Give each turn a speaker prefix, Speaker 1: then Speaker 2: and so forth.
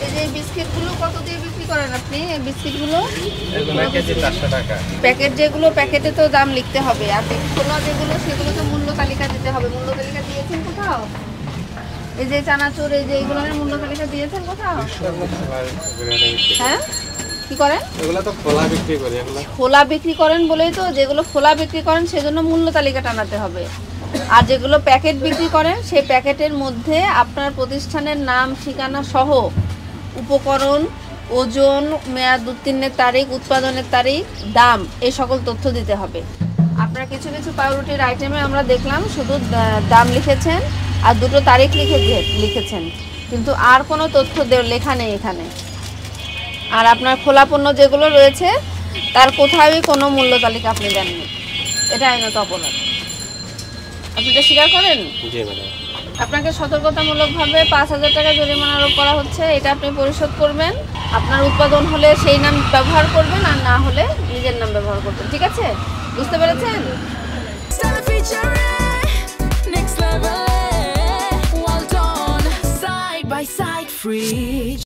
Speaker 1: এই যে বিস্কিটগুলো কত দিয়ে বিক্রি করেন আপনি? এই বিস্কিটগুলো
Speaker 2: এগুলো কেজি 400 টাকা।
Speaker 1: প্যাকেট যেগুলো, প্যাকেটে তো দাম লিখতে হবে, আর খোলা যেগুলো সেগুলো তো মূল্য তালিকা দিতে হবে। মূল্য তালিকা দিয়েছেন কোথাও? এই যে চানাচুর, এই যে এইগুলোর মূল্য তালিকা দিয়েছেন কোথাও? হ্যাঁ, কি করেন?
Speaker 2: এগুলো তো খোলা বিক্রি করি। এগুলো
Speaker 1: খোলা বিক্রি করেন বলেই তো, যেগুলো খোলা বিক্রি করেন সেজন্য মূল্য তালিকা টানাতে হবে। আর যেগুলো প্যাকেট বিক্রি করেন সেই প্যাকেটের মধ্যে আপনার প্রতিষ্ঠানের নাম, ঠিকানা সহ উপকরণ, ওজন, মেয়াদ উত্তীর্ণের তারিখ, উৎপাদনের তারিখ, দাম, এই সকল তথ্য দিতে হবে। আপনার কিছু কিছু পাউরুটির আইটেমে আমরা দেখলাম শুধু দাম লিখেছেন আর দুটো তারিখ লিখেছেন, কিন্তু আর কোনো তথ্য লেখা নেই এখানে। আর আপনার খোলা পণ্য যেগুলো রয়েছে তার কোথাওই কোনো মূল্য তালিকা আপনি দেননি। এটা আইনত অপরাধ। আপনি এটা স্বীকার করেন?
Speaker 2: জি ম্যাডাম।
Speaker 1: আপনাকে সতর্কতামূলকভাবে 5,000 টাকা জরিমানা আরোপ করা হচ্ছে। এটা আপনি পরিশোধ করবেন। আপনার উৎপাদন হলে সেই নাম ব্যবহার করবেন, আর না হলে নিজের নাম ব্যবহার করবেন। ঠিক আছে? বুঝতে পেরেছেন? Next level, well done, side by side, free.